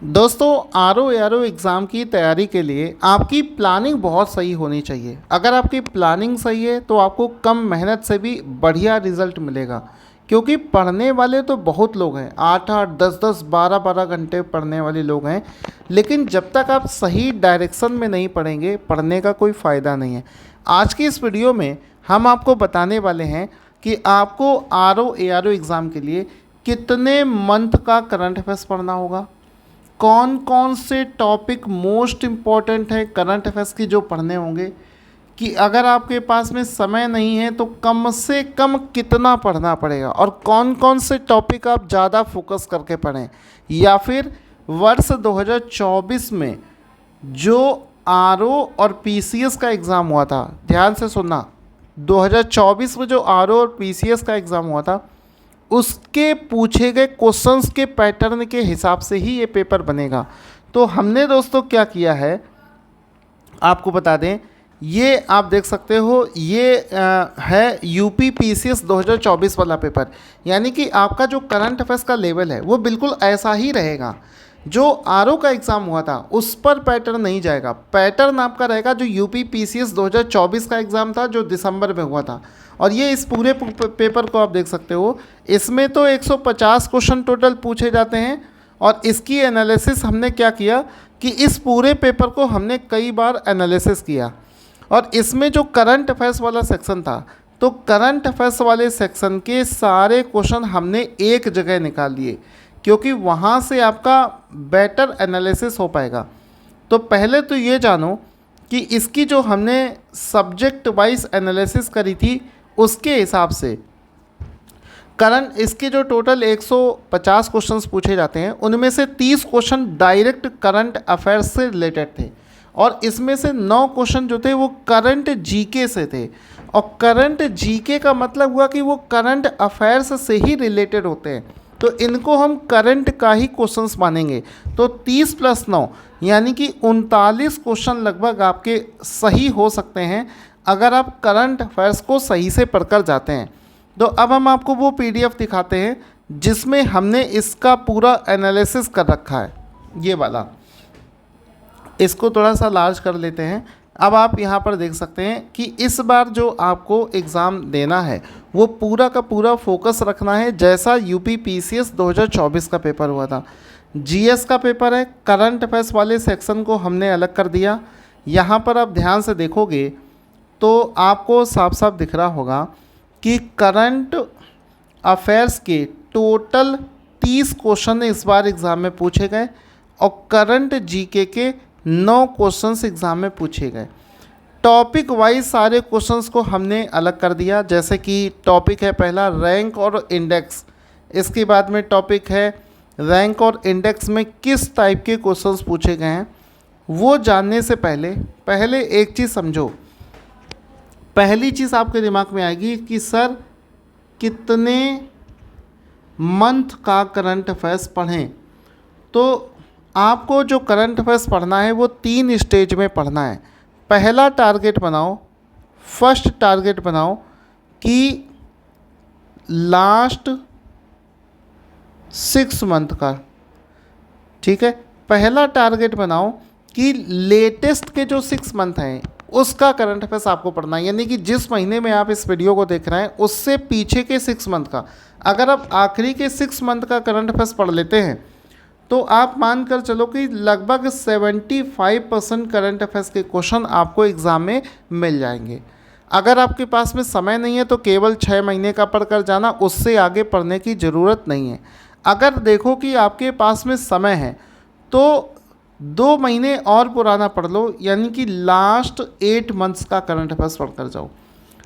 दोस्तों R O exam की तैयारी के लिए आपकी प्लानिंग बहुत सही होनी चाहिए। अगर आपकी प्लानिंग सही है तो आपको कम मेहनत से भी बढ़िया रिजल्ट मिलेगा, क्योंकि पढ़ने वाले तो बहुत लोग हैं, 8-8 10-10 12-12 घंटे पढ़ने वाले लोग हैं। लेकिन जब तक आप सही डायरेक्शन में नहीं पढ़ेंगे, पढ़ने का कोई फ़ायदा नहीं है। आज की इस वीडियो में हम आपको बताने वाले हैं कि आपको आर ओ एग्ज़ाम के लिए कितने मंथ का करंट अफेयर्स पढ़ना होगा, कौन कौन से टॉपिक मोस्ट इम्पॉर्टेंट है करंट अफेयर्स की जो पढ़ने होंगे, कि अगर आपके पास में समय नहीं है तो कम से कम कितना पढ़ना पड़ेगा, और कौन कौन से टॉपिक आप ज़्यादा फोकस करके पढ़ें, या फिर वर्ष 2024 में जो आर ओ और पी सी एस का एग्ज़ाम हुआ था, ध्यान से सुनना, 2024 में जो आर ओ और पी सी एस का एग्ज़ाम हुआ था उसके पूछे गए क्वेश्चंस के पैटर्न के हिसाब से ही ये पेपर बनेगा। तो हमने दोस्तों क्या किया है आपको बता दें, ये आप देख सकते हो, ये है यूपी पीसीएस 2024 वाला पेपर। यानी कि आपका जो करंट अफेयर्स का लेवल है वो बिल्कुल ऐसा ही रहेगा। जो आर ओ का एग्ज़ाम हुआ था उस पर पैटर्न नहीं जाएगा, पैटर्न आपका रहेगा जो यूपी पीसीएस 2024 का एग्ज़ाम था जो दिसंबर में हुआ था। और ये इस पूरे पेपर को आप देख सकते हो, इसमें तो 150 क्वेश्चन टोटल पूछे जाते हैं। और इसकी एनालिसिस हमने क्या किया कि इस पूरे पेपर को हमने कई बार एनालिसिस किया, और इसमें जो करंट अफेयर्स वाला सेक्शन था, तो करंट अफेयर्स वाले सेक्शन के सारे क्वेश्चन हमने एक जगह निकाल लिए, क्योंकि वहाँ से आपका बेटर एनालिसिस हो पाएगा। तो पहले तो ये जानो कि इसकी जो हमने सब्जेक्ट वाइज एनालिसिस करी थी उसके हिसाब से करंट इसके जो टोटल 150 क्वेश्चंस पूछे जाते हैं उनमें से 30 क्वेश्चन डायरेक्ट करंट अफेयर्स से रिलेटेड थे, और इसमें से 9 क्वेश्चन जो थे वो करंट जीके से थे। और करंट जीके का मतलब हुआ कि वो करंट अफेयर्स से ही रिलेटेड होते हैं, तो इनको हम करंट का ही क्वेश्चंस मानेंगे। तो 30 + 9 यानी कि 39 क्वेश्चन लगभग आपके सही हो सकते हैं अगर आप करंट अफेयर्स को सही से पढ़कर जाते हैं। तो अब हम आपको वो पीडीएफ दिखाते हैं जिसमें हमने इसका पूरा एनालिसिस कर रखा है। ये वाला, इसको थोड़ा सा लार्ज कर लेते हैं। अब आप यहाँ पर देख सकते हैं कि इस बार जो आपको एग्ज़ाम देना है वो पूरा का पूरा फोकस रखना है जैसा यूपी पीसीएस 2024 का पेपर हुआ था। जीएस का पेपर है, करंट अफेयर्स वाले सेक्शन को हमने अलग कर दिया। यहाँ पर आप ध्यान से देखोगे तो आपको साफ साफ दिख रहा होगा कि करंट अफेयर्स के टोटल 30 क्वेश्चन इस बार एग्ज़ाम में पूछे गए, और करंट जीके के 9 क्वेश्चंस एग्ज़ाम में पूछे गए। टॉपिक वाइज सारे क्वेश्चंस को हमने अलग कर दिया, जैसे कि टॉपिक है पहला रैंक और इंडेक्स, इसके बाद में टॉपिक है रैंक और इंडेक्स में किस टाइप के क्वेश्चंस पूछे गए हैं। वो जानने से पहले एक चीज़ समझो। पहली चीज़ आपके दिमाग में आएगी कि सर कितने मंथ का करंट अफेयर्स पढ़ें। तो आपको जो करंट अफेयर्स पढ़ना है वो 3 स्टेज में पढ़ना है। पहला टारगेट बनाओ, फर्स्ट टारगेट बनाओ कि लास्ट 6 मंथ का, ठीक है। पहला टारगेट बनाओ कि लेटेस्ट के जो 6 मंथ हैं उसका करंट अफेयर्स आपको पढ़ना है, यानी कि जिस महीने में आप इस वीडियो को देख रहे हैं उससे पीछे के 6 मंथ का। अगर आप आखिरी के 6 मंथ का करंट अफेयर्स पढ़ लेते हैं तो आप मान कर चलो कि लगभग 75% करंट अफेयर्स के क्वेश्चन आपको एग्ज़ाम में मिल जाएंगे। अगर आपके पास में समय नहीं है तो केवल 6 महीने का पढ़कर जाना, उससे आगे पढ़ने की ज़रूरत नहीं है। अगर देखो कि आपके पास में समय है तो 2 महीने और पुराना पढ़ लो, यानी कि लास्ट 8 मंथ्स का करंट अफेयर्स पढ़ कर जाओ।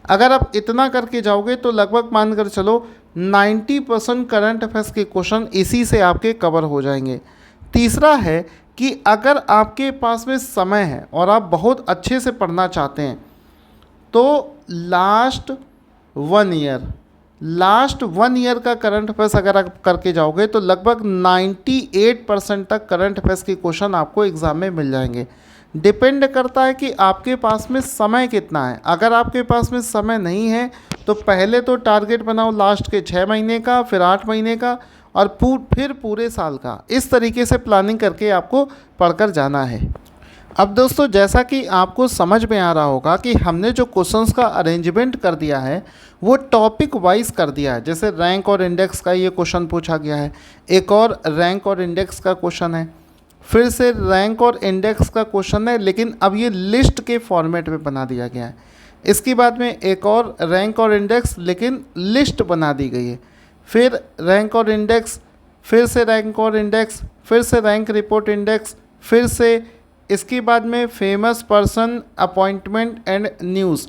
अगर आप इतना करके जाओगे तो लगभग मान कर चलो 90% करंट अफेयर्स के क्वेश्चन इसी से आपके कवर हो जाएंगे। तीसरा है कि अगर आपके पास में समय है और आप बहुत अच्छे से पढ़ना चाहते हैं तो लास्ट 1 ईयर का करंट अफेयर्स अगर आप करके जाओगे तो लगभग 98% तक करंट अफेयर्स के क्वेश्चन आपको एग्ज़ाम में मिल जाएंगे। डिपेंड करता है कि आपके पास में समय कितना है। अगर आपके पास में समय नहीं है तो पहले तो टारगेट बनाओ लास्ट के 6 महीने का, फिर 8 महीने का, और फिर पूरे साल का। इस तरीके से प्लानिंग करके आपको पढ़कर जाना है। अब दोस्तों, जैसा कि आपको समझ में आ रहा होगा कि हमने जो क्वेश्चंस का अरेंजमेंट कर दिया है वो टॉपिक वाइज कर दिया है। जैसे रैंक और इंडेक्स का ये क्वेश्चन पूछा गया है, एक और रैंक और इंडेक्स का क्वेश्चन है, फिर से रैंक और इंडेक्स का क्वेश्चन है, लेकिन अब ये लिस्ट के फॉर्मेट में बना दिया गया है। इसके बाद में एक और रैंक और इंडेक्स, लेकिन लिस्ट बना दी गई है। फिर रैंक और इंडेक्स, फिर से रैंक और इंडेक्स, फिर से रैंक रिपोर्ट इंडेक्स, फिर से इसके बाद में famous person, appointment and news.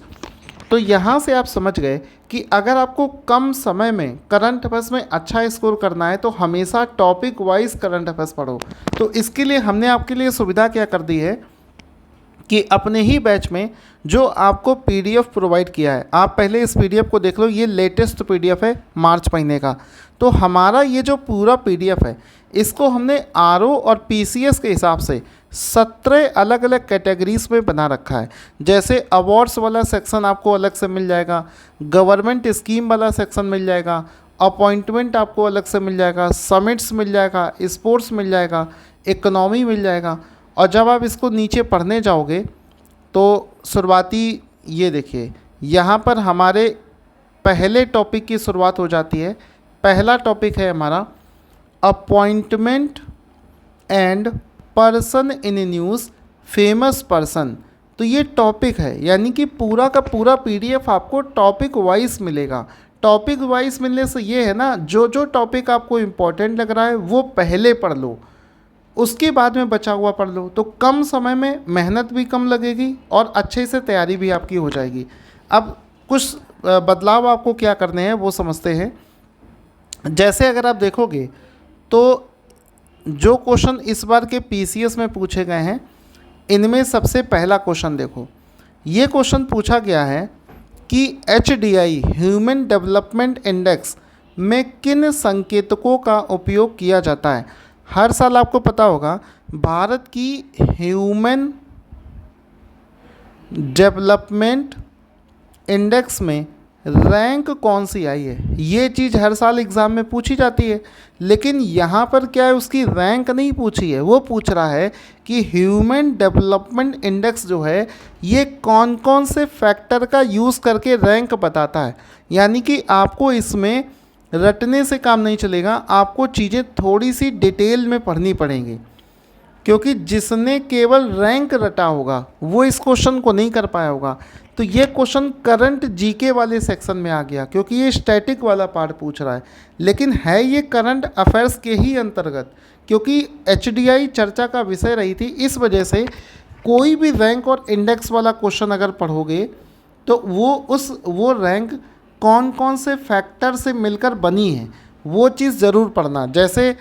तो यहाँ से आप समझ गए कि अगर आपको कम समय में करंट अफेयर्स में अच्छा स्कोर करना है तो हमेशा टॉपिक वाइज करंट अफेयर्स पढ़ो। तो इसके लिए हमने आपके लिए सुविधा क्या कर दी है कि अपने ही बैच में जो आपको पीडीएफ प्रोवाइड किया है, आप पहले इस पीडीएफ को देख लो। ये लेटेस्ट पीडीएफ है मार्च महीने का। तो हमारा ये जो पूरा पीडीएफ है इसको हमने आरओ और पीसीएस के हिसाब से 17 अलग अलग कैटेगरीज में बना रखा है। जैसे अवार्ड्स वाला सेक्शन आपको अलग से मिल जाएगा, गवर्नमेंट स्कीम वाला सेक्शन मिल जाएगा, अपॉइंटमेंट आपको अलग से मिल जाएगा, समिट्स मिल जाएगा, स्पोर्ट्स मिल जाएगा, इकोनॉमी मिल जाएगा। और जब आप इसको नीचे पढ़ने जाओगे तो शुरुआती ये देखिए, यहाँ पर हमारे पहले टॉपिक की शुरुआत हो जाती है। पहला टॉपिक है हमारा appointment and person in news, famous person. तो ये टॉपिक है, यानी कि पूरा का पूरा पीडीएफ आपको टॉपिक वाइज मिलेगा। टॉपिक वाइज मिलने से ये है ना, जो जो टॉपिक आपको इम्पोर्टेंट लग रहा है वो पहले पढ़ लो, उसके बाद में बचा हुआ पढ़ लो। तो कम समय में मेहनत भी कम लगेगी और अच्छे से तैयारी भी आपकी हो जाएगी। अब कुछ बदलाव आपको क्या करने हैं वो समझते हैं। जैसे अगर आप देखोगे तो जो क्वेश्चन इस बार के पीसीएस में पूछे गए हैं, इनमें सबसे पहला क्वेश्चन देखो। ये क्वेश्चन पूछा गया है कि एचडीआई ह्यूमन डेवलपमेंट इंडेक्स में किन संकेतकों का उपयोग किया जाता है। हर साल आपको पता होगा भारत की ह्यूमन डेवलपमेंट इंडेक्स में रैंक कौन सी आई है, ये चीज़ हर साल एग्ज़ाम में पूछी जाती है। लेकिन यहाँ पर क्या है, उसकी रैंक नहीं पूछी है, वो पूछ रहा है कि ह्यूमन डेवलपमेंट इंडेक्स जो है ये कौन कौन से फैक्टर का यूज़ करके रैंक बताता है। यानी कि आपको इसमें रटने से काम नहीं चलेगा, आपको चीज़ें थोड़ी सी डिटेल में पढ़नी पड़ेंगी, क्योंकि जिसने केवल रैंक रटा होगा वो इस क्वेश्चन को नहीं कर पाया होगा। तो ये क्वेश्चन करंट जीके वाले सेक्शन में आ गया, क्योंकि ये स्टैटिक वाला पार्ट पूछ रहा है, लेकिन है ये करंट अफेयर्स के ही अंतर्गत, क्योंकि एचडीआई चर्चा का विषय रही थी। इस वजह से कोई भी रैंक और इंडेक्स वाला क्वेश्चन अगर पढ़ोगे तो वो रैंक कौन कौन से फैक्टर से मिलकर बनी है वो चीज़ ज़रूर पढ़ना। जैसे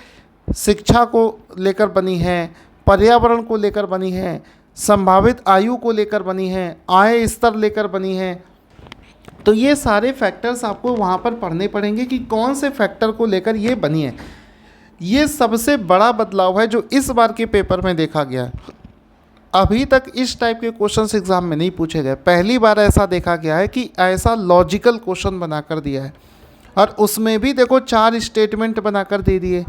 शिक्षा को लेकर बनी है, पर्यावरण को लेकर बनी है, संभावित आयु को लेकर बनी है, आय स्तर लेकर बनी है। तो ये सारे फैक्टर्स आपको वहाँ पर पढ़ने पड़ेंगे कि कौन से फैक्टर को लेकर ये बनी है। ये सबसे बड़ा बदलाव है जो इस बार के पेपर में देखा गया। अभी तक इस टाइप के क्वेश्चंस एग्ज़ाम में नहीं पूछे गए। पहली बार ऐसा देखा गया है कि ऐसा लॉजिकल क्वेश्चन बनाकर दिया है, और उसमें भी देखो 4 स्टेटमेंट बनाकर दे दिए,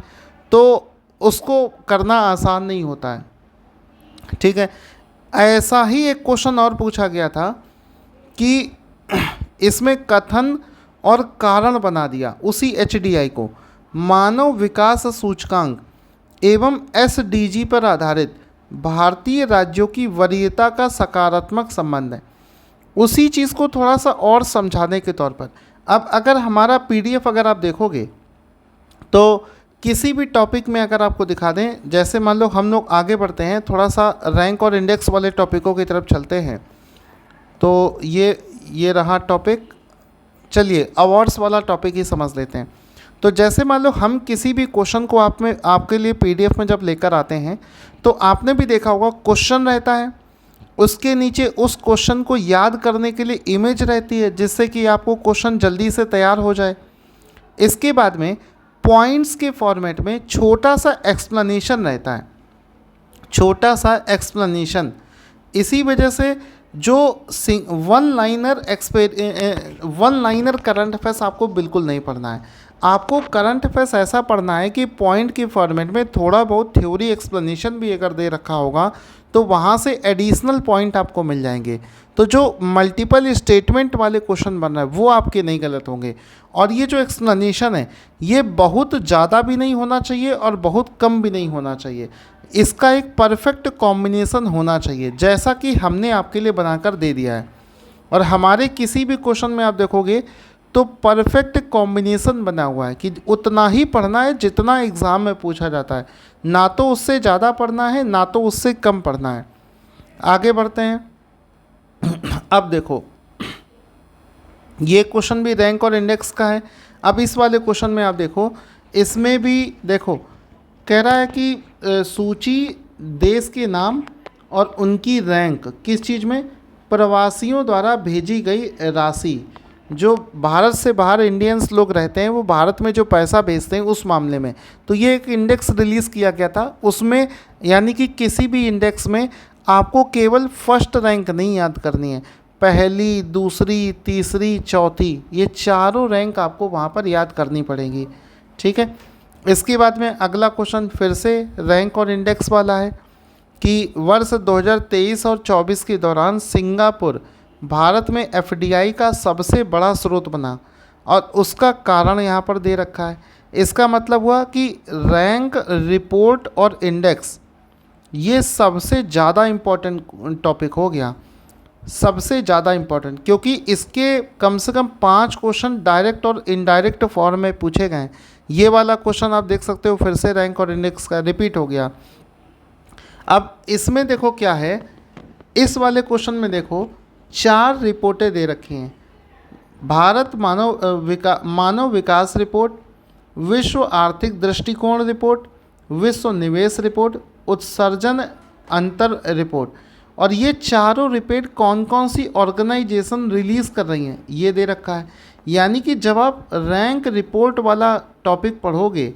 तो उसको करना आसान नहीं होता है। ठीक है, ऐसा ही एक क्वेश्चन और पूछा गया था कि इसमें कथन और कारण बना दिया उसी एचडीआई को, मानव विकास सूचकांक एवं एसडीजी पर आधारित भारतीय राज्यों की वरीयता का सकारात्मक संबंध है। उसी चीज़ को थोड़ा सा और समझाने के तौर पर, अब अगर हमारा पीडीएफ अगर आप देखोगे तो किसी भी टॉपिक में अगर आपको दिखा दें, जैसे मान लो हम लोग आगे बढ़ते हैं, थोड़ा सा रैंक और इंडेक्स वाले टॉपिकों की तरफ चलते हैं। तो ये रहा टॉपिक। चलिए अवार्ड्स वाला टॉपिक ही समझ लेते हैं। तो जैसे मान लो हम किसी भी क्वेश्चन को आपके लिए पीडीएफ में जब लेकर आते हैं तो आपने भी देखा होगा क्वेश्चन रहता है, उसके नीचे उस क्वेश्चन को याद करने के लिए इमेज रहती है, जिससे कि आपको क्वेश्चन जल्दी से तैयार हो जाए। इसके बाद में पॉइंट्स के फॉर्मेट में छोटा सा एक्सप्लेनेशन रहता है, छोटा सा एक्सप्लेनेशन। इसी वजह से जो वन लाइनर करंट अफेयर्स आपको बिल्कुल नहीं पढ़ना है। आपको करंट अफेयर्स ऐसा पढ़ना है कि पॉइंट के फॉर्मेट में थोड़ा बहुत थ्योरी एक्सप्लेनेशन भी अगर दे रखा होगा तो वहाँ से एडिशनल पॉइंट आपको मिल जाएंगे। तो जो मल्टीपल स्टेटमेंट वाले क्वेश्चन बन रहा है वो आपके नहीं गलत होंगे। और ये जो एक्सप्लेनेशन है ये बहुत ज़्यादा भी नहीं होना चाहिए और बहुत कम भी नहीं होना चाहिए। इसका एक परफेक्ट कॉम्बिनेशन होना चाहिए, जैसा कि हमने आपके लिए बनाकर दे दिया है। और हमारे किसी भी क्वेश्चन में आप देखोगे तो परफेक्ट कॉम्बिनेशन बना हुआ है कि उतना ही पढ़ना है जितना एग्ज़ाम में पूछा जाता है, ना तो उससे ज़्यादा पढ़ना है ना तो उससे कम पढ़ना है। आगे बढ़ते हैं। अब देखो ये क्वेश्चन भी रैंक और इंडेक्स का है। अब इस वाले क्वेश्चन में आप देखो, इसमें भी देखो कह रहा है कि सूची देश के नाम और उनकी रैंक किस चीज़ में, प्रवासियों द्वारा भेजी गई राशि, जो भारत से बाहर इंडियंस लोग रहते हैं वो भारत में जो पैसा भेजते हैं उस मामले में। तो ये एक इंडेक्स रिलीज़ किया गया था उसमें, यानी कि किसी भी इंडेक्स में आपको केवल फर्स्ट रैंक नहीं याद करनी है, पहली, दूसरी, तीसरी, चौथी, ये चारों रैंक आपको वहाँ पर याद करनी पड़ेगी। ठीक है। इसके बाद में अगला क्वेश्चन फिर से रैंक और इंडेक्स वाला है कि वर्ष 2023 और 24 के दौरान सिंगापुर भारत में एफडीआई का सबसे बड़ा स्रोत बना और उसका कारण यहाँ पर दे रखा है। इसका मतलब हुआ कि रैंक, रिपोर्ट और इंडेक्स ये सबसे ज़्यादा इम्पोर्टेंट टॉपिक हो गया, सबसे ज़्यादा इम्पोर्टेंट, क्योंकि इसके कम से कम 5 क्वेश्चन डायरेक्ट और इनडायरेक्ट फॉर्म में पूछे गए हैं। ये वाला क्वेश्चन आप देख सकते हो फिर से रैंक और इंडेक्स का रिपीट हो गया। अब इसमें देखो क्या है, इस वाले क्वेश्चन में देखो 4 रिपोर्टें दे रखी हैं। भारत मानव विकास रिपोर्ट, विश्व आर्थिक दृष्टिकोण रिपोर्ट, विश्व निवेश रिपोर्ट, उत्सर्जन अंतर रिपोर्ट। और ये चारों रिपोर्ट कौन कौन सी ऑर्गेनाइजेशन रिलीज़ कर रही हैं ये दे रखा है। यानी कि जब आप रैंक रिपोर्ट वाला टॉपिक पढ़ोगे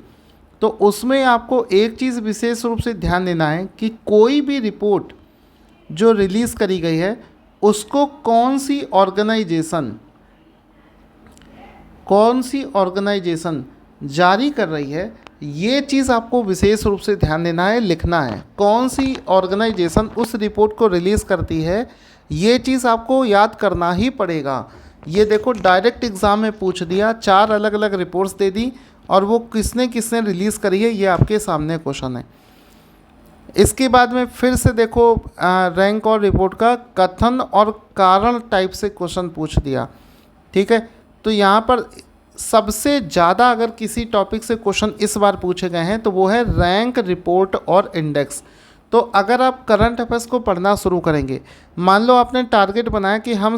तो उसमें आपको एक चीज़ विशेष रूप से ध्यान देना है कि कोई भी रिपोर्ट जो रिलीज़ करी गई है उसको कौन सी ऑर्गेनाइजेशन जारी कर रही है, ये चीज़ आपको विशेष रूप से ध्यान देना है, लिखना है। कौन सी ऑर्गेनाइजेशन उस रिपोर्ट को रिलीज़ करती है ये चीज़ आपको याद करना ही पड़ेगा। ये देखो डायरेक्ट एग्ज़ाम में पूछ दिया, 4 अलग अलग रिपोर्ट्स दे दी और वो किसने किसने रिलीज़ करी है ये आपके सामने क्वेश्चन है। इसके बाद में फिर से देखो रैंक और रिपोर्ट का कथन और कारण टाइप से क्वेश्चन पूछ दिया। ठीक है। तो यहाँ पर सबसे ज़्यादा अगर किसी टॉपिक से क्वेश्चन इस बार पूछे गए हैं तो वो है रैंक, रिपोर्ट और इंडेक्स। तो अगर आप करंट अफेयर्स को पढ़ना शुरू करेंगे, मान लो आपने टारगेट बनाया कि हम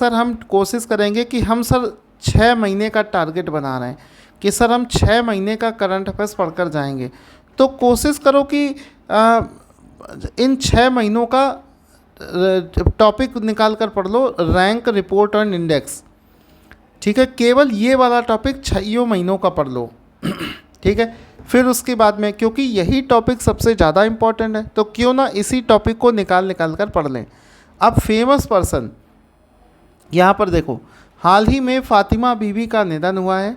हम कोशिश करेंगे कि हम 6 महीने का टारगेट बना रहे हैं कि सर हम 6 महीने का करंट अफेयर्स पढ़कर जाएंगे। तो कोशिश करो कि इन 6 महीनों का टॉपिक निकाल कर पढ़ लो, रैंक, रिपोर्ट और इंडेक्स। ठीक है। केवल ये वाला टॉपिक 6 महीनों का पढ़ लो। ठीक है। फिर उसके बाद में, क्योंकि यही टॉपिक सबसे ज़्यादा इम्पॉर्टेंट है, तो क्यों ना इसी टॉपिक को निकाल कर पढ़ लें। अब फेमस पर्सन यहाँ पर देखो, हाल ही में फातिमा बीबी का निधन हुआ है,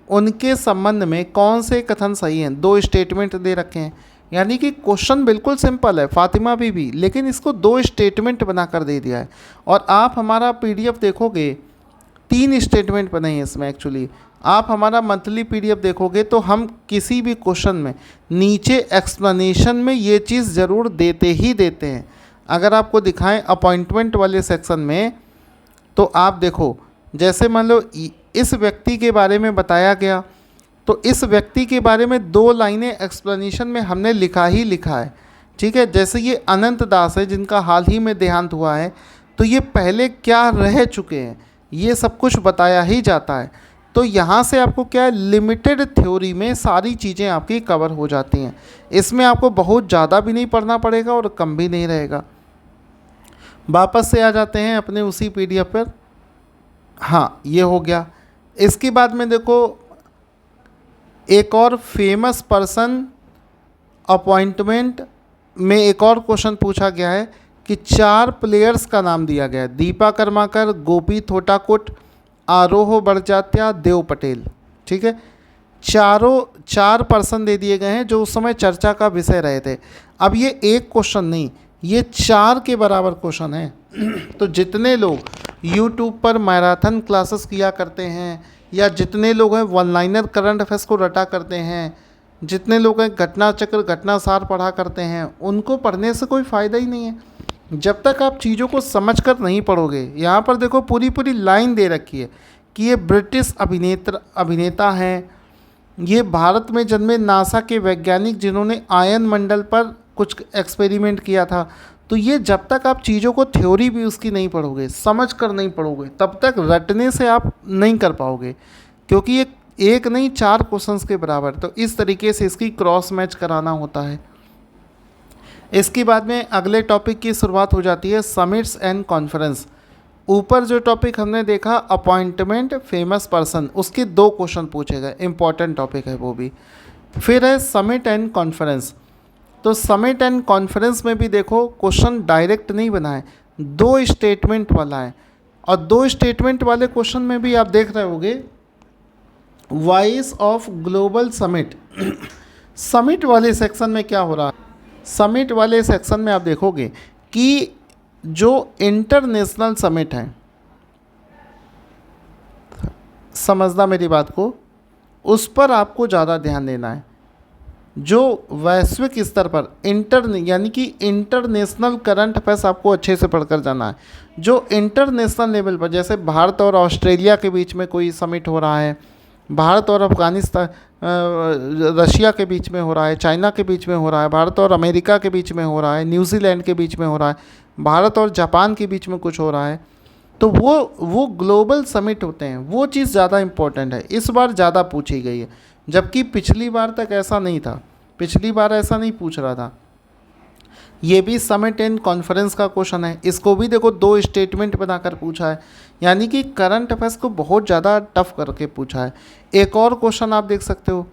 उनके संबंध में कौन से कथन सही हैं। 2 स्टेटमेंट दे रखे हैं, यानी कि क्वेश्चन बिल्कुल सिंपल है, फातिमा बीबी, लेकिन इसको 2 स्टेटमेंट बनाकर दे दिया है। और आप हमारा पीडीएफ देखोगे 3 स्टेटमेंट बने हैं इसमें। एक्चुअली आप हमारा मंथली पीडीएफ देखोगे तो हम किसी भी क्वेश्चन में नीचे एक्सप्लेनेशन में ये चीज़ ज़रूर देते ही देते हैं। अगर आपको दिखाएं अपॉइंटमेंट वाले सेक्शन में तो आप देखो, जैसे मान लो इस व्यक्ति के बारे में बताया गया तो इस व्यक्ति के बारे में 2 लाइनें एक्सप्लेनेशन में हमने लिखा ही लिखा है। ठीक है। जैसे ये अनंत दास है जिनका हाल ही में देहांत हुआ है, तो ये पहले क्या रह चुके हैं ये सब कुछ बताया ही जाता है। तो यहाँ से आपको क्या है, लिमिटेड थ्योरी में सारी चीज़ें आपकी कवर हो जाती हैं। इसमें आपको बहुत ज़्यादा भी नहीं पढ़ना पड़ेगा और कम भी नहीं रहेगा। वापस से आ जाते हैं अपने उसी पीडीएफ पर। हाँ, ये हो गया। इसके बाद में देखो एक और फेमस पर्सन अपॉइंटमेंट में एक और क्वेश्चन पूछा गया है कि 4 प्लेयर्स का नाम दिया गया है। दीपा कर्माकर, गोपी थोटाकुट, आरोह बड़जात्या, देव पटेल। ठीक है, चार पर्सन दे दिए गए हैं जो उस समय चर्चा का विषय रहे थे। अब ये एक क्वेश्चन नहीं, ये 4 के बराबर क्वेश्चन है। तो जितने लोग यूट्यूब पर मैराथन क्लासेस किया करते हैं, या जितने लोग हैं वन लाइनर करंट अफेयर्स को रटा करते हैं, जितने लोग हैं घटना चक्र घटना सार पढ़ा करते हैं, उनको पढ़ने से कोई फ़ायदा ही नहीं है जब तक आप चीज़ों को समझ कर नहीं पढ़ोगे। यहाँ पर देखो पूरी पूरी लाइन दे रखी है कि ये ब्रिटिश अभिनेता हैं, ये भारत में जन्मे नासा के वैज्ञानिक जिन्होंने आयन मंडल पर कुछ एक्सपेरिमेंट किया था। तो ये जब तक आप चीज़ों को थ्योरी भी उसकी नहीं पढ़ोगे, समझ कर नहीं पढ़ोगे, तब तक रटने से आप नहीं कर पाओगे, क्योंकि ये एक नहीं 4 क्वेश्चंस के बराबर। तो इस तरीके से इसकी क्रॉस मैच कराना होता है। इसके बाद में अगले टॉपिक की शुरुआत हो जाती है समिट्स एंड कॉन्फ्रेंस। ऊपर जो टॉपिक हमने देखा अपॉइंटमेंट फेमस पर्सन, उसके 2 क्वेश्चन पूछे गए, इंपॉर्टेंट टॉपिक है वो भी। फिर है समिट एंड कॉन्फ्रेंस। तो समिट एंड कॉन्फ्रेंस में भी देखो क्वेश्चन डायरेक्ट नहीं बना है, 2 स्टेटमेंट वाला है। और 2 स्टेटमेंट वाले क्वेश्चन में भी आप देख रहे होगे voice of global summit. Summit वाले सेक्शन में क्या हो रहा है, समिट वाले सेक्शन में आप देखोगे कि जो इंटरनेशनल समिट है, समझना मेरी बात को, उस पर आपको ज़्यादा ध्यान देना है। जो वैश्विक स्तर पर यानी कि इंटरनेशनल करंट अफेयर्स आपको अच्छे से पढ़कर जाना है। जो इंटरनेशनल लेवल पर, जैसे भारत और ऑस्ट्रेलिया के बीच में कोई समिट हो रहा है, भारत और अफगानिस्तान रशिया के बीच में हो रहा है, चाइना के बीच में हो रहा है, भारत और अमेरिका के बीच में हो रहा है, न्यूजीलैंड के बीच में हो रहा है, भारत और जापान के बीच में कुछ हो रहा है, तो वो ग्लोबल समिट होते हैं। वो चीज़ ज़्यादा इम्पोर्टेंट है, इस बार ज़्यादा पूछी गई है, जबकि पिछली बार तक ऐसा नहीं था, पिछली बार ऐसा नहीं पूछ रहा था। ये भी समिट एंड कॉन्फ्रेंस का क्वेश्चन है, इसको भी देखो 2 स्टेटमेंट बनाकर पूछा है, यानी कि करंट अफेयर्स को बहुत ज़्यादा टफ करके पूछा है। एक और क्वेश्चन आप देख सकते हो,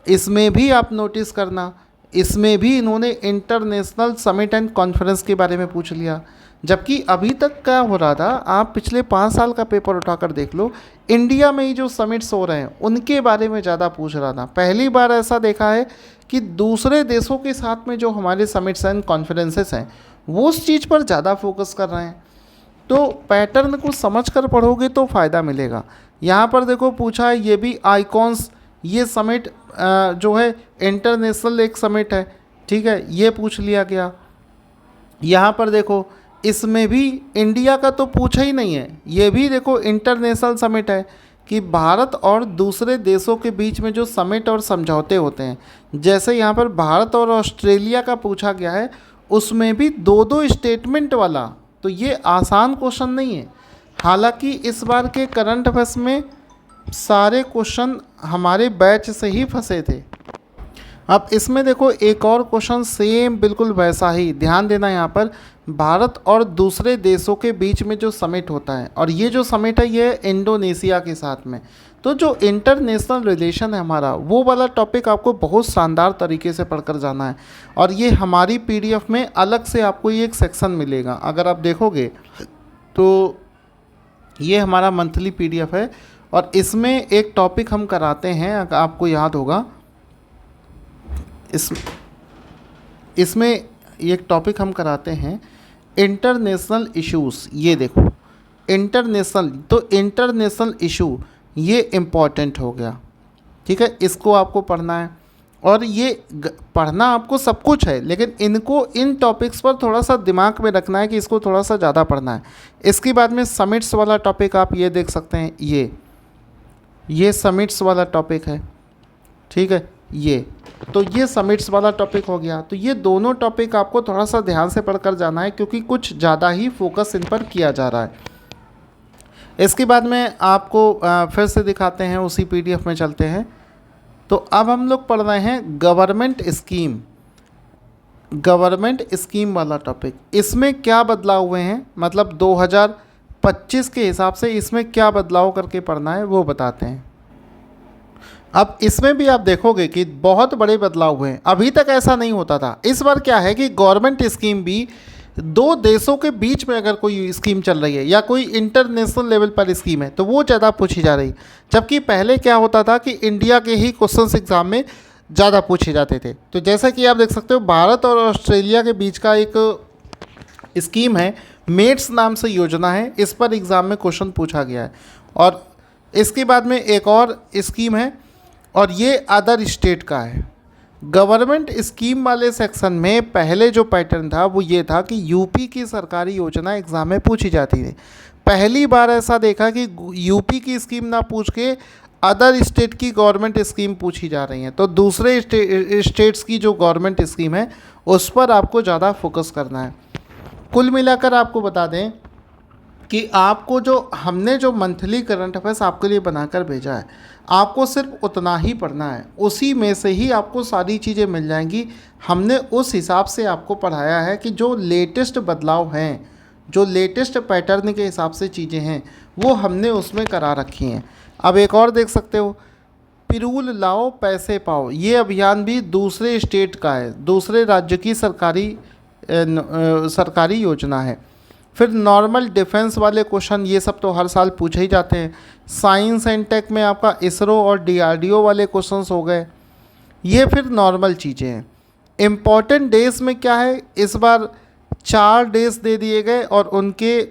इसमें भी आप नोटिस करना, इसमें भी इन्होंने इंटरनेशनल समिट एंड कॉन्फ्रेंस के बारे में पूछ लिया। जबकि अभी तक क्या हो रहा था, आप पिछले 5 साल का पेपर उठाकर देख लो, इंडिया में ही जो समिट्स हो रहे हैं उनके बारे में ज़्यादा पूछ रहा था। पहली बार ऐसा देखा है कि दूसरे देशों के साथ में जो हमारे समिट्स एंड कॉन्फ्रेंसेस हैं वो उस चीज़ पर ज़्यादा फोकस कर रहे हैं। तो पैटर्न को समझ कर पढ़ोगे तो फ़ायदा मिलेगा। यहाँ पर देखो पूछा है, ये भी आइकॉन्स, ये समिट जो है इंटरनेशनल एक समिट है, ठीक है, ये पूछ लिया गया। यहाँ पर देखो इसमें भी इंडिया का तो पूछा ही नहीं है, ये भी देखो इंटरनेशनल समिट है कि भारत और दूसरे देशों के बीच में जो समिट और समझौते होते हैं, जैसे यहाँ पर भारत और ऑस्ट्रेलिया का पूछा गया है, उसमें भी 2 स्टेटमेंट वाला। तो ये आसान क्वेश्चन नहीं है। हालांकि इस बार के करंट अफेयर्स में सारे क्वेश्चन हमारे बैच से ही फंसे थे। अब इसमें देखो एक और क्वेश्चन सेम बिल्कुल वैसा ही, ध्यान देना यहाँ पर, भारत और दूसरे देशों के बीच में जो समिट होता है, और ये जो समिट है ये इंडोनेशिया के साथ में। तो जो इंटरनेशनल रिलेशन है हमारा, वो वाला टॉपिक आपको बहुत शानदार तरीके से पढ़कर जाना है। और ये हमारी पीडीएफ में अलग से आपको ये एक सेक्शन मिलेगा, अगर आप देखोगे तो ये हमारा मंथली पीडीएफ है, और इसमें एक टॉपिक हम कराते हैं, अगर आपको याद होगा, इसमें एक टॉपिक हम कराते हैं इंटरनेशनल इश्यूज़। ये देखो इंटरनेशनल, तो इंटरनेशनल इशू ये इम्पॉर्टेंट हो गया, ठीक है, इसको आपको पढ़ना है। और ये पढ़ना आपको सब कुछ है, लेकिन इनको इन टॉपिक्स पर थोड़ा सा दिमाग में रखना है कि इसको थोड़ा सा ज़्यादा पढ़ना है। इसके बाद में समिट्स वाला टॉपिक आप ये देख सकते हैं, ये समिट्स वाला टॉपिक है, ठीक है, तो ये समिट्स वाला टॉपिक हो गया। तो ये दोनों टॉपिक आपको थोड़ा सा ध्यान से पढ़कर जाना है, क्योंकि कुछ ज़्यादा ही फोकस इन पर किया जा रहा है। इसके बाद में आपको फिर से दिखाते हैं, उसी पीडीएफ में चलते हैं। तो अब हम लोग पढ़ रहे हैं गवर्नमेंट स्कीम वाला टॉपिक। इसमें क्या बदलाव हुए हैं, मतलब 2025 के हिसाब से इसमें क्या बदलाव करके पढ़ना है वो बताते हैं। अब इसमें भी आप देखोगे कि बहुत बड़े बदलाव हुए हैं, अभी तक ऐसा नहीं होता था। इस बार क्या है कि गवर्नमेंट स्कीम भी दो देशों के बीच में अगर कोई स्कीम चल रही है या कोई इंटरनेशनल लेवल पर स्कीम है तो वो ज़्यादा पूछी जा रही। जबकि पहले क्या होता था कि इंडिया के ही क्वेश्चंस एग्जाम में ज़्यादा पूछे जाते थे। तो जैसा कि आप देख सकते हो भारत और ऑस्ट्रेलिया के बीच का एक स्कीम है, मेट्स नाम से योजना है, इस पर एग्ज़ाम में क्वेश्चन पूछा गया है। और इसके बाद में एक और स्कीम है और ये अदर स्टेट का है। गवर्नमेंट स्कीम वाले सेक्शन में पहले जो पैटर्न था वो ये था कि यूपी की सरकारी योजना एग्ज़ाम में पूछी जाती थी। पहली बार ऐसा देखा कि यूपी की स्कीम ना पूछ के अदर स्टेट की गवर्नमेंट स्कीम पूछी जा रही हैं। तो दूसरे स्टेट्स की जो गवर्नमेंट स्कीम है उस पर आपको ज़्यादा फोकस करना है। कुल मिलाकर आपको बता दें कि आपको हमने जो मंथली करंट अफेयर्स आपके लिए बनाकर भेजा है, आपको सिर्फ उतना ही पढ़ना है, उसी में से ही आपको सारी चीज़ें मिल जाएंगी। हमने उस हिसाब से आपको पढ़ाया है कि जो लेटेस्ट बदलाव हैं, जो लेटेस्ट पैटर्न के हिसाब से चीज़ें हैं, वो हमने उसमें करा रखी हैं। अब एक और देख सकते हो, पिरूल लाओ पैसे पाओ, ये अभियान भी दूसरे स्टेट का है, दूसरे राज्य की सरकारी योजना है। फिर नॉर्मल डिफेंस वाले क्वेश्चन ये सब तो हर साल पूछे ही जाते हैं। साइंस एंड टेक में आपका इसरो और डीआरडीओ वाले क्वेश्चंस हो गए, ये फिर नॉर्मल चीज़ें हैं। इम्पॉर्टेंट डेज में क्या है, इस बार 4 डेज दे दिए गए और उनके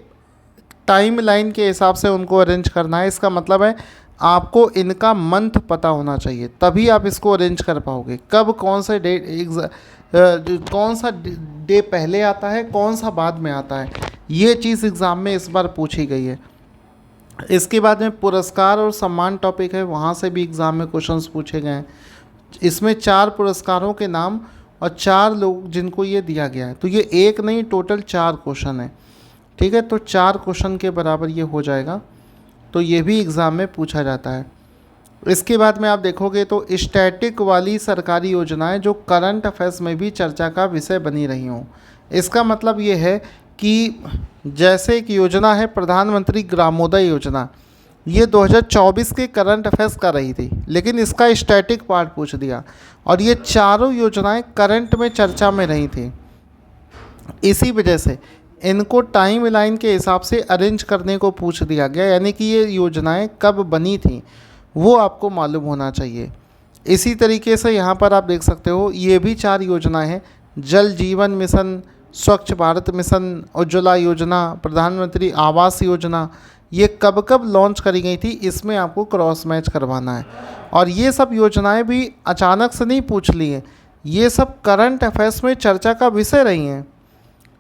टाइम लाइन के हिसाब से उनको अरेंज करना है। इसका मतलब है आपको इनका मंथ पता होना चाहिए, तभी आप इसको अरेंज कर पाओगे। कब कौन सा डे पहले आता है, कौन सा बाद में आता है, ये चीज़ एग्ज़ाम में इस बार पूछी गई है। इसके बाद में पुरस्कार और सम्मान टॉपिक है, वहाँ से भी एग्ज़ाम में क्वेश्चंस पूछे गए हैं। इसमें 4 पुरस्कारों के नाम और 4 लोग जिनको ये दिया गया है, तो ये एक नहीं टोटल 4 क्वेश्चन है। ठीक है, तो 4 क्वेश्चन के बराबर ये हो जाएगा, तो ये भी एग्ज़ाम में पूछा जाता है। इसके बाद में आप देखोगे तो स्टैटिक वाली सरकारी योजनाएं जो करंट अफेयर्स में भी चर्चा का विषय बनी रही हों। इसका मतलब ये है कि जैसे एक योजना है प्रधानमंत्री ग्रामोदय योजना, ये 2024 के करंट अफेयर्स कर रही थी, लेकिन इसका स्टैटिक पार्ट पूछ दिया और ये चारों योजनाएं करंट में चर्चा में रही थी। इसी वजह से इनको टाइम लाइन के हिसाब से अरेंज करने को पूछ दिया गया, यानी कि ये योजनाएं कब बनी थी वो आपको मालूम होना चाहिए। इसी तरीके से यहाँ पर आप देख सकते हो ये भी 4 योजनाएं हैं, जल जीवन मिशन, स्वच्छ भारत मिशन, उज्ज्वला योजना, प्रधानमंत्री आवास योजना, ये कब कब लॉन्च करी गई थी, इसमें आपको क्रॉस मैच करवाना है। और ये सब योजनाएं भी अचानक से नहीं पूछ ली हैं, ये सब करंट अफेयर्स में चर्चा का विषय रही हैं।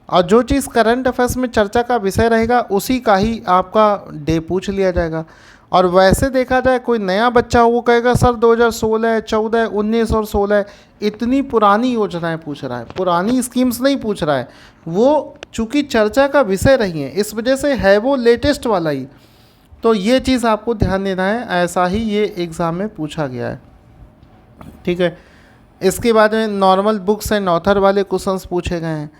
और जो चीज़ करंट अफेयर्स में चर्चा का विषय रहेगा उसी का ही आपका डे पूछ लिया जाएगा। और वैसे देखा जाए कोई नया बच्चा हो वो कहेगा सर 2016, 14, 19 और 16 इतनी पुरानी योजनाएं पूछ रहा है, पुरानी स्कीम्स नहीं पूछ रहा है, वो चूँकि चर्चा का विषय रही हैं इस वजह से है वो लेटेस्ट वाला ही। तो ये चीज़ आपको ध्यान देना है, ऐसा ही ये एग्ज़ाम में पूछा गया है। ठीक है, इसके बाद में नॉर्मल बुक्स एंड ऑथर वाले क्वेश्चंस पूछे गए हैं।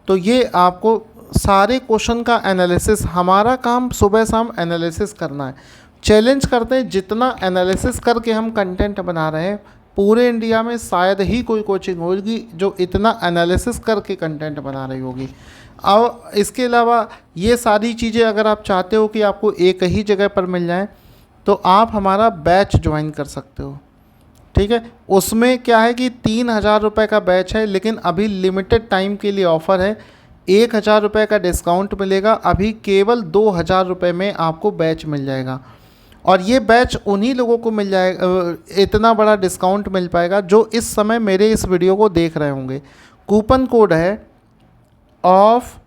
तो ये आपको सारे क्वेश्चन का एनालिसिस, हमारा काम सुबह शाम एनालिसिस करना है। चैलेंज करते हैं जितना एनालिसिस करके हम कंटेंट बना रहे हैं, पूरे इंडिया में शायद ही कोई कोचिंग होगी जो इतना एनालिसिस करके कंटेंट बना रही होगी। अब इसके अलावा ये सारी चीज़ें अगर आप चाहते हो कि आपको एक ही जगह पर मिल जाए तो आप हमारा बैच ज्वाइन कर सकते हो। ठीक है, उसमें क्या है कि 3,000 रुपये का बैच है, लेकिन अभी लिमिटेड टाइम के लिए ऑफ़र है, 1,000 रुपये का डिस्काउंट मिलेगा। अभी केवल 2,000 रुपये में आपको बैच मिल जाएगा। और ये बैच उन्हीं लोगों को मिल जाएगा, इतना बड़ा डिस्काउंट मिल पाएगा जो इस समय मेरे इस वीडियो को देख रहे होंगे। कूपन कोड है ऑफ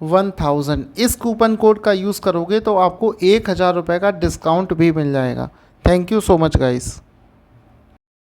1000, इस कूपन कोड का यूज़ करोगे तो आपको 1,000 रुपये का डिस्काउंट भी मिल जाएगा। Thank you so much guys.